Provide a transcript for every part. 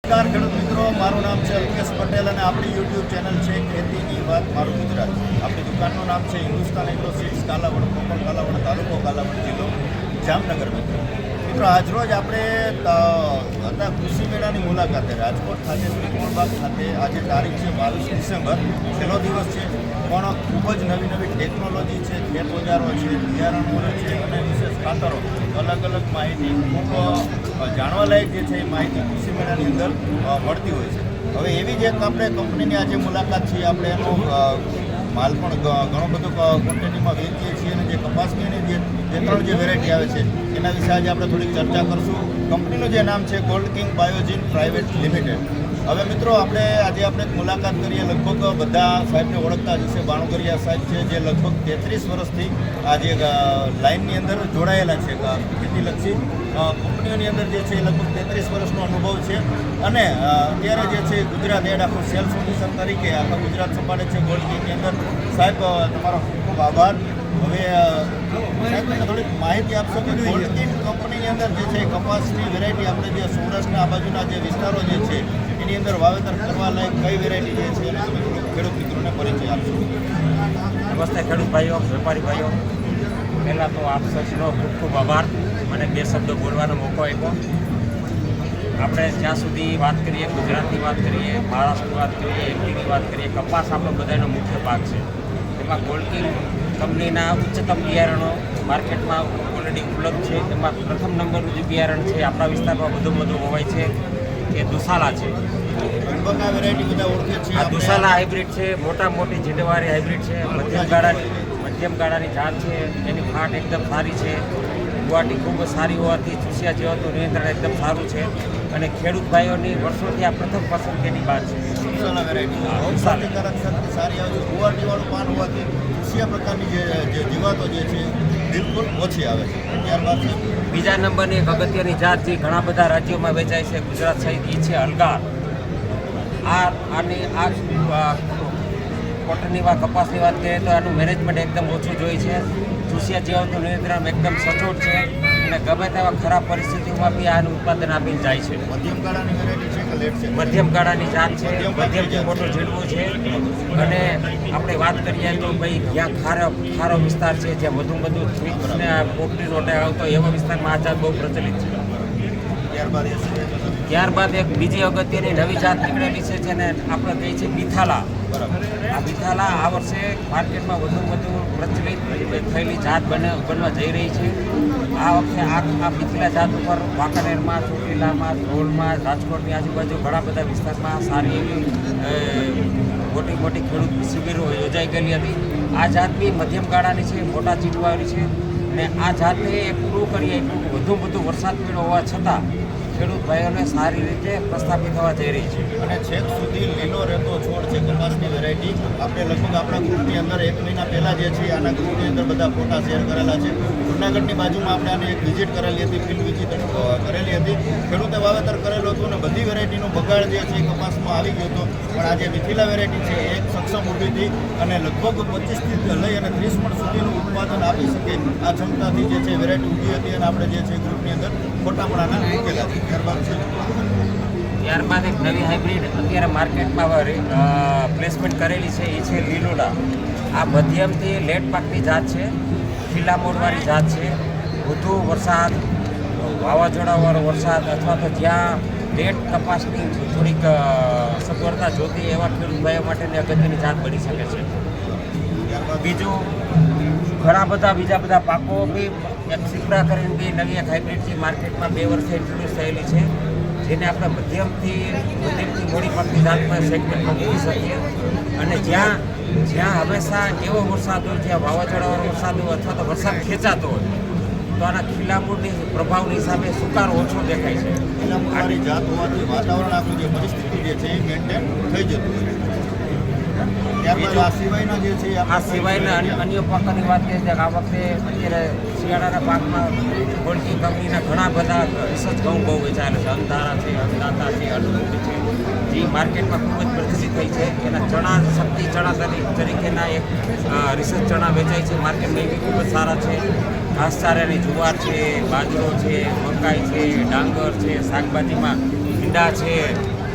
નમસ્કાર ખેડૂત મિત્રો, મારું નામ છે અલ્કેશ પટેલ અને આપણી યુટ્યુબ ચેનલ છે ખેતીની વાત મારું ગુજરાત. આપણી દુકાનનું નામ છે Hindustan agro seeds, Kalavad, proper Kalavad તાલુકો, કાલાવડ જિલ્લો, જામનગર. મિત્રો આજરોજ આપણે હતા કૃષિ મેળાની મુલાકાતે રાજકોટ ખાતે ત્રિકોણબાગ ખાતે. આજે તારીખ છે 22 ડિસેમ્બર, છેલ્લો દિવસ છે, પણ ખૂબ જ નવી નવી ટેકનોલોજી છે, ખેત ઓજારો છે, બિયારણો છે અને વિશેષ ખાતરો, અલગ અલગ માહિતી ખૂબ જાણવા લાયક જે છે એ માહિતી કૃષિ મેળાની અંદર મળતી હોય છે. હવે એવી જ એક આપણે કંપનીની આજે મુલાકાત છે. આપણે એનો માલ પણ ઘણો બધો ક્વોન્ટિટીમાં વેચીએ છીએ અને જે કપાસની અને જે ત્રણ જે વેરાયટી આવે છે એના વિશે આજે આપણે થોડીક ચર્ચા કરશું. કંપનીનું જે નામ છે ગોલ્ડ કિંગ બાયોજીન પ્રાઇવેટ લિમિટેડ. હવે મિત્રો આપણે એક મુલાકાત કરીએ. લગભગ બધા સાહેબને ઓળખતા જ હશે. બાણુગરિયા સાહેબ છે, જે લગભગ 33 વર્ષથી આ જે લાઇનની અંદર જોડાયેલા છે. ખેતીલક્ષી કંપનીઓની અંદર જે છે એ લગભગ 33 વર્ષનો અનુભવ છે અને અત્યારે જે છે ગુજરાત હેડ આખું સેલ્સ ઓફિસર તરીકે આખા ગુજરાત સંભાળે છે ગોલ્ડ કિંગની અંદર. સાહેબ તમારો ખૂબ ખૂબ આભાર. હવે સાહેબ તમને થોડીક માહિતી આપશો કે ગોલ્ડ કિંગ કંપનીની અંદર જે છે કપાસની વેરાયટી આપણે જે સૌરાષ્ટ્રના આ બાજુના જે વિસ્તારો જે છે એની અંદર વાવેતર કરવા લાયક કઈ વેરાયટી જે છે એને તમે થોડુંક ખેડૂત મિત્રોને પરિચય આપશો. નમસ્તે ખેડૂત ભાઈઓ, વેપારી ભાઈઓ. પહેલાં તો આપ સૌનો ખૂબ ખૂબ આભાર, મને બે શબ્દો બોલવાનો મોકો આપ્યો. આપણે જ્યાં સુધી વાત કરીએ, ગુજરાતની વાત કરીએ, મહારાષ્ટ્રની વાત કરીએ, એમપીની વાત કરીએ, કપાસ આપણો બધાનો મુખ્ય પાક છે. એમાં ગોલ્ડ કિંગ કંપનીના ઉચ્ચતમ બિયારણો માર્કેટમાં ઓલરેડી ઉપલબ્ધ છે. એમાં પ્રથમ નંબરનું જે બિયારણ છે આપણા વિસ્તારમાં વધુ હોવાય છે એ દુસાલા છે. આ દુસાલા હાઇબ્રિડ છે, મોટી ઝીંડવાળી હાઇબ્રિડ છે, મધ્યમ ગાળાની જાત છે. એની ફાટ એકદમ સારી છે, ગુવાહાટી ખૂબ સારી હોવાથી ચૂસિયા જેવાનું નિયંત્રણ એકદમ સારું છે અને ખેડૂત ભાઈઓની વર્ષોથી આ પ્રથમ પસંદગીની વાત છે. સારી આવે છે, ગુવાહાટીવાળું પાન હોવાથી ચૂસિયા પ્રકારની જે જીવાતો જે છે બિલકુલ ઓછી આવે છે. ત્યારબાદ બીજા નંબરની એક અગત્યની જાત જે ઘણા બધા રાજ્યોમાં વેચાય છે ગુજરાત સહિત, એ છે અલગાર. કોટનની વાત, કપાસની વાત કરીએ તો આનું મેનેજમેન્ટ એકદમ ઓછું જ હોય છે. ચૂસિયા જીવાતનું નિયંત્રણ એકદમ સચોટ છે અને ગમે તેવા ખરાબ પરિસ્થિતિઓમાં બી આનું ઉત્પાદન આપીને જાય છે. મધ્યમ ગાળાની વેરાયટી છે કે લેટ છે? મધ્યમ ગાળાની જાત છે, મધ્યમથી મોટો ઝીંડવો છે. અને આપણે વાત કરીએ તો ભાઈ જ્યાં ખારો વિસ્તાર છે, જ્યાં વધુ થ્રીપ્સને પોપટી રોટે આવતો એવો વિસ્તારમાં આ જાત બહુ પ્રચલિત છે. ત્યારબાદ એક બીજી અગત્યની નવી જાત નીકળેલી છે, જેને આપણે કહીએ છીએ બિથાલા. આ બિથાલા આ વર્ષે માર્કેટમાં વધુ પ્રચલિત થયેલી જાત બનવા જઈ રહી છે. આ વખતે આ બિથાલા જાત ઉપર વાંકાનેરમાં, ચોટીલામાં, ધ્રોલમાં, રાજકોટની આજુબાજુ ઘણા બધા વિસ્તારમાં સારી એવી મોટી ખેડૂત શિબિરો યોજાઈ ગયેલી હતી. આ જાત બી મધ્યમ ગાળાની છે, મોટા ચીટવાળી છે અને આ જાતને એક પૂરું કરીએ વધુ વરસાદ પીડો હોવા છતાં ખેડૂત ભાઈઓને સારી રીતે પ્રસ્થાપિત થવા જઈ રહી છે. અને છેક સુધી લીલો રહેતો છોડ છે કપાસની વેરાયટી. આપણે લગભગ આપણા ગ્રુપની અંદર 1 મહિના પહેલાં જે છે આના ગ્રુપની અંદર બધા ફોટા શેર કરેલા છે. જૂનાગઢની બાજુમાં આપણે આને એક વિઝિટ કરેલી હતી, ફિલ્ડ વિઝિટ કરેલી હતી. ખેડૂતે વાવેતર કરેલું હતું અને બધી વેરાયટીનું બગાડ જે છે એ કપાસમાં આવી ગયો હતો. પણ આ જે મિથિલા વેરાયટી છે એક સક્ષમ ઊભી હતી અને લગભગ 25થી લઈ અને 30 મણ સુધીનું ઉત્પાદન આપી શકે આ ક્ષમતાથી જે છે વેરાયટી ઊભી હતી અને આપણે જે છે ગ્રુપની અંદર ફોટા પણ આના મૂકેલા છે. ત્યારબાદ એક નવી હાઇબ્રિડ અત્યારે માર્કેટમાં પ્લેસમેન્ટ કરેલી છે, એ છે લીલોડા. આ મધ્યમથી લેટ પાકની જાત છે, ખીલા મોડવાળી જાત છે. વધુ વરસાદ, વાવાઝોડાવાળો વરસાદ અથવા તો જ્યાં લેટ કપાસની થોડીક સગવડતા જોતી એવા ખેડૂત ભાઈઓ માટેની અગત્યની જાત બની શકે છે. બીજું ઘણા બધા બીજા બધા પાકો બી એક સિપડા કરીને બી નવી એક હાઇબ્રિડ છે, માર્કેટમાં 2 વર્ષે ઇન્ટ્રોડ્યુસ થયેલી છે, જેને આપણે મધ્યમથી મોડી પાકની જાતમાં સેગમેન્ટમાં મૂકી શકીએ. અને જ્યાં હંમેશા એવો વરસાદ હોય, જ્યાં વાવાઝોડાવાળો વરસાદ હોય અથવા તો વરસાદ ખેંચાતો હોય તો આના ખીલામૂળની પ્રભાવની હિસાબે સુકારો ઓછો દેખાય છે. ખીલામૂળવાળી જાત હોવાથી વાતાવરણ આપણું જે પરિસ્થિતિ જે છે એ મેન્ટેન થઈ જતું હોય છે. ત્યારબાદ આ સિવાયના અન્ય પાકોની વાત કરીએ તો આ વખતે અત્યારે શિયાળાના પાકમાં ગોલ્ડ કિંગ કંપનીના ઘણા બધા રિસર્ચ ઘઉં બહુ વેચાયેલા છે. અંધારા છે, અંદાતા છે, અનુરૂપી છે, જે માર્કેટમાં ખૂબ જ પ્રસિદ્ધ થઈ છે. એના ચણા, શક્તિ ચણા તરીકેના એક રિસર્ચ ચણા વેચાય છે માર્કેટમાં, એ બી ખૂબ જ સારા છે. ઘાસચારાની જુવાર છે, બાજરો છે, મકાઈ છે, ડાંગર છે, શાકભાજીમાં ભીંડા છે,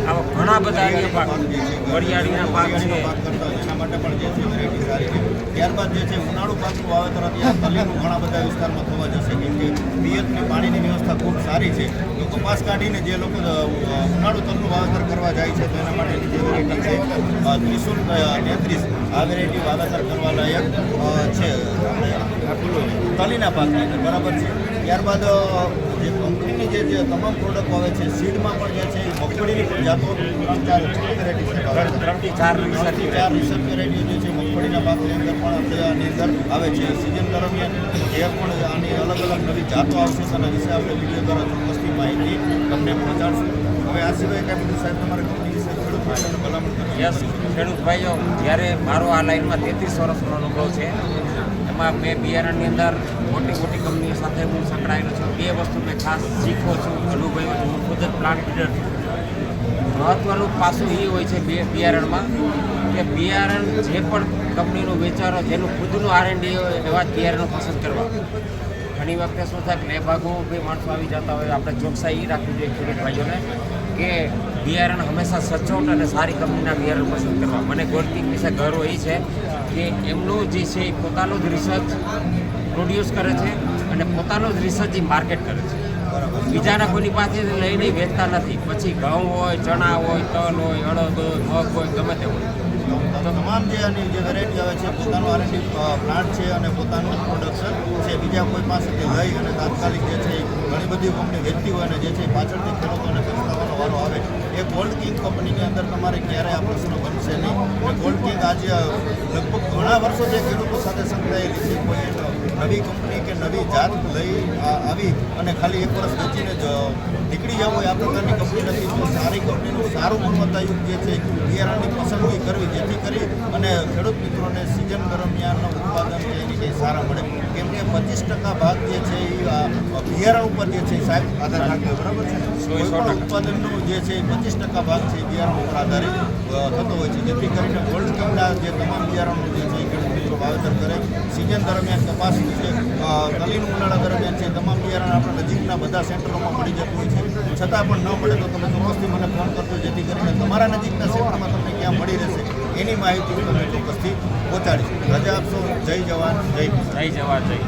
આવા ઘણા બધા અન્ય પાક જે છે, વરિયાળીના પાક વરિયાળીનો છે. પાક કરતા હોય એના માટે પણ જે છે વેરાયટી સારી છે. ત્યારબાદ જે છે ઉનાળુ પાકનું વાવેતર અત્યારે તલીનું ઘણા બધા વિસ્તારમાં થવા જશે કેમ કે પિયતની પાણીની વ્યવસ્થા ખૂબ સારી છે. તો કપાસ કાઢીને જે લોકો ઉનાળુ તલનું વાવેતર કરવા જાય છે તો એના માટેની જે વેરાયટી છે ત્રિશુલ 33 આ વેરાયટી વાવેતર કરવા લાયક છે તલીના પાકની અંદર બરાબર છે. ત્યારબાદ જે કંપનીની જે તમામ પ્રોડક્ટ આવે છે સીડમાં પણ જે છે એ મગફળીની પણ જાતો 3-4 વેરાયટી છે બરાબર. 3 થી 4 રિસર્ચ ચાર રિસર્ચ વેરાયટીઓ જે છે મગફળીના પાકની અંદર પણ આની અંદર આવે છે. સિઝન દરમિયાન જે પણ આની અલગ અલગ નવી જાતો આવશે તેના વિશે આપણે વિડીયો દ્વારા ચોક્કસથી માહિતી તમને પહોંચાડશું. હવે આ સિવાય કાંઈ બધું સાહેબ તમારે કંપની વિશે ખેડૂત ભાઈઓને ભલામણ કરવી યસ ખેડૂત ભાઈઓ, જ્યારે મારો આ લાઈનમાં 33 વર્ષનો અનુભવ છે, એમાં મેં બિયારણની અંદર મોટી મોટી કંપનીઓ સાથે હું સંકળાયેલો છું. બે વસ્તુ મેં ખાસ શીખો છું, અનુભવ્યો છું. હું ખુદ જ પ્લાન્ટ લીડર છું. મહત્ત્વનું પાસું એ હોય છે બિયારણમાં કે બિયારણ જે પણ કંપનીનું વેચારો જેનું ખુદનું R&D હોય એવા જ બિયારણો પસંદ કરવા. ઘણી વખતે શું થાય કે લેભાગો બે માણસો આવી જતા હોય, આપણે ચોકસાઈ એ રાખવી જોઈએ ખેડૂત ભાઈઓને કે બિયારણ હંમેશા સચોટ અને સારી કંપનીના બિયારણ પસંદ કરવા. મને ગોલ્ડ વિશે ગર્વ એ છે કે એમનું જે છે એ પોતાનું જ રિસર્ચ પ્રોડ્યુસ કરે છે અને પોતાનું જ રિસર્ચ એ માર્કેટ કરે છે. બીજાના કોઈની પાસેથી લઈને વેચતા નથી. પછી ઘઉં હોય, ચણા હોય, તલ હોય, અડદ હોય, મગ હોય, ગમે તે હોય. તો તમામ જે આની જે વેરાયટી આવે છે પોતાનું R&D પ્લાન્ટ છે અને પોતાનું પ્રોડક્શન છે બીજા કોઈ પાસેથી લઈ અને તાત્કાલિક જે છે એ ઘણી બધી કંપની વેચતી હોય અને જે છે એ પાછળથી ખેડૂતોને પસ્તાવાનો વારો આવે. એ ગોલ્ડ કિંગ કંપનીની અંદર તમારે ક્યારેય આ પ્રશ્ન બનશે નહીં. અને ગોલ્ડ કિંગ આજે લગભગ ઘણા વર્ષોથી ખેડૂતો સાથે સંકળાયેલી છે. કોઈ નવી કંપની કે નવી જાત લઈ આવી અને ખાલી એક વર્ષ વેચીને જ નીકળી જવું હોય આ પ્રકારની કંપની નથી. તો સારી કંપનીનું સારું ગુણવત્તાયુક્ત જે છે બિયારણની પસંદગી કરવી જેથી કરી અને ખેડૂત મિત્રોને સિઝન દરમિયાનનું ઉત્પાદન છે એની કંઈ સારા મળે. કેમ કે 25% ભાગ જે છે એ બિયારણ ઉપર જે છે સાહેબ આધાર રાખે બરાબર છે. કોઈ પણ ઉત્પાદનનું જે છે 25% ભાગ છે એ બિયારણ ઉપર આધારિત થતો હોય છે. જેથી કરીને ગોલ્ડ કિંગના જે તમામ બિયારણો જે છે એ ખેડૂત મિત્રો વાવેતર કરે. સિઝન દરમિયાન કપાસનું છે, તલીનું ઉનાળા દરમિયાન છે, તમામ બિયારણ આપણા નજીકના બધા સેન્ટરોમાં મળી જતું હોય છે. છતાં પણ ન મળે તો તમે ચોક્કસથી મને ફોન કરજો જેથી કરીને તમારા નજીકના સેન્ટરમાં તમને ક્યાં મળી રહેશે એની માહિતી હું તમને ચોક્કસથી પહોંચાડીશ. રજા આપશો. જય જવાન જય કિસાન. જય જવાન જય.